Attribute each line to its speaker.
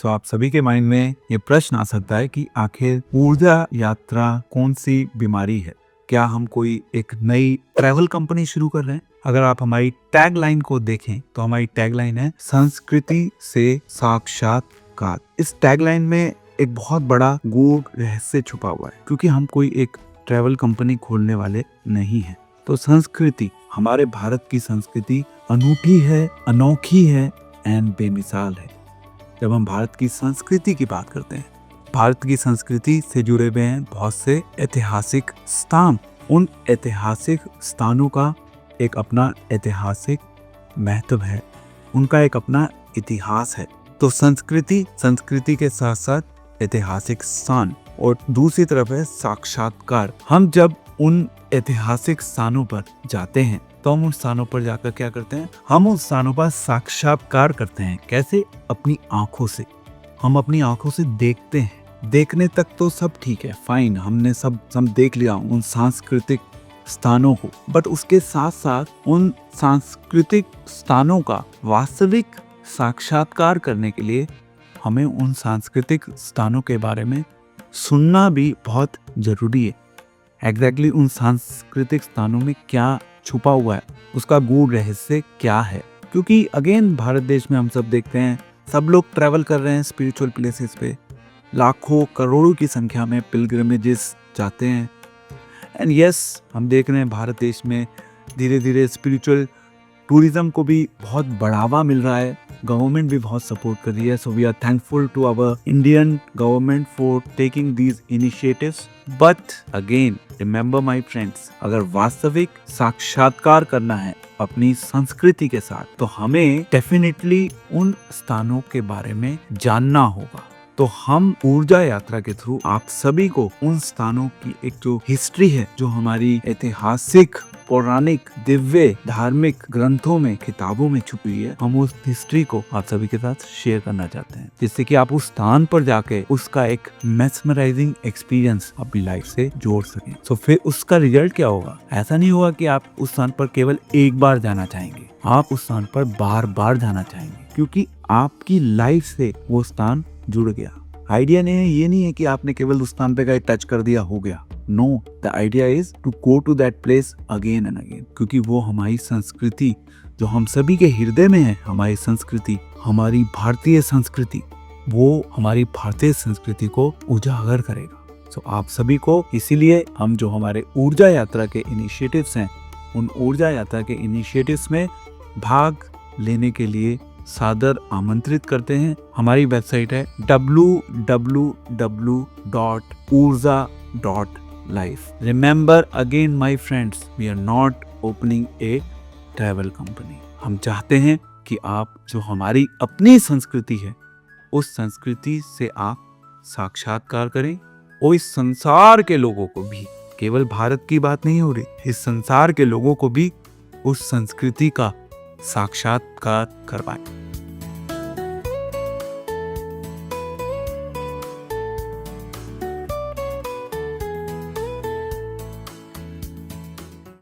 Speaker 1: तो आप सभी के माइंड में ये प्रश्न आ सकता है कि आखिर ऊर्जा यात्रा कौन सी बीमारी है? क्या हम कोई एक नई ट्रैवल कंपनी शुरू कर रहे हैं? अगर आप हमारी टैगलाइन को देखें तो हमारी टैगलाइन है संस्कृति से साक्षात्कार। इस टैगलाइन में एक बहुत बड़ा गूढ़ रहस्य छुपा हुआ है, क्योंकि हम कोई एक ट्रैवल कंपनी खोलने वाले नहीं हैं। तो संस्कृति, हमारे भारत की संस्कृति अनूठी है, अनोखी है एंड बेमिसाल है। जब हम भारत की संस्कृति की बात करते हैं, भारत की संस्कृति से जुड़े हुए हैं बहुत से ऐतिहासिक स्थान। उन ऐतिहासिक स्थानों का एक अपना ऐतिहासिक महत्व है, उनका एक अपना इतिहास है। तो संस्कृति के साथ साथ ऐतिहासिक स्थान, और दूसरी तरफ है साक्षात्कार। हम जब उन ऐतिहासिक स्थानों पर जाते हैं तो हम उन स्थानों पर जाकर क्या करते हैं? हम उन स्थानों पर साक्षात्कार करते हैं। कैसे? अपनी आंखों से। हम अपनी आंखों से देखते हैं। देखने तक तो सब ठीक है, फाइन, हमने सब देख लिया उन सांस्कृतिक स्थानों को, बट उसके साथ साथ उन सांस्कृतिक स्थानों का वास्तविक साक्षात्कार करने के लिए हमें उन सांस्कृतिक स्थानों के बारे में सुनना भी बहुत जरूरी है। एग्जैक्टली उन सांस्कृतिक स्थानों में क्या छुपा हुआ है, उसका गूढ़ रहस्य क्या है। क्योंकि अगेन भारत देश में हम सब देखते हैं, सब लोग ट्रैवल कर रहे हैं स्पिरिचुअल प्लेसेस पे, लाखों करोड़ों की संख्या में पिलग्रिमेजेस जाते हैं। एंड यस, हम देख रहे हैं भारत देश में धीरे धीरे स्पिरिचुअल टूरिज्म को भी बहुत बढ़ावा मिल रहा है। गवर्नमेंट भी बहुत सपोर्ट कर रही है। So we are thankful to our Indian government for taking these initiatives. But again remember my friends, अगर वास्तविक साक्षात्कार करना है अपनी संस्कृति के साथ, तो हमें डेफिनेटली उन स्थानों के बारे में जानना होगा। तो हम ऊर्जा यात्रा के थ्रू आप सभी को उन स्थानों की एक जो हिस्ट्री है, जो हमारी ऐतिहासिक, पौराणिक, दिव्य, धार्मिक ग्रंथों में, किताबों में छुपी हुई है, हम उस हिस्ट्री को आप सभी के साथ शेयर करना चाहते हैं, जिससे कि आप उस स्थान पर जाके उसका एक मेस्मराइजिंग एक्सपीरियंस अपनी लाइफ से जोड़ सकें। तो फिर उसका रिजल्ट क्या होगा? ऐसा नहीं होगा कि आप उस स्थान पर केवल एक बार जाना चाहेंगे, आप उस स्थान पर बार बार जाना चाहेंगे, क्योंकि आपकी लाइफ से वो स्थान जुड़ गया। आइडिया ये नहीं है कि आपने केवल उस स्थान पे गए, टच कर दिया, हो गया। No, the idea is to go to that place again and again, क्योंकि वो हमारी संस्कृति, जो हम सभी के हृदय में है, हमारी संस्कृति, हमारी भारतीय संस्कृति, वो हमारी भारतीय संस्कृति को उजागर करेगा। सो आप सभी को, इसीलिए हम जो हमारे ऊर्जा यात्रा के इनिशिएटिव्स हैं, उन ऊर्जा यात्रा के इनिशिएटिव्स में भाग लेने के लिए सादर आमंत्रित करते हैं। हमारी वेबसाइट है www.urja.life। Remember again my friends, we are not opening a travel company। हम चाहते हैं कि आप जो हमारी अपनी संस्कृति है, उस संस्कृति से आप साक्षात्कार करें, और इस संसार के लोगों को भी, केवल भारत की बात नहीं हो रही, इस संसार के लोगों को भी उस संस्कृति का साक्षात्कार करवाएं।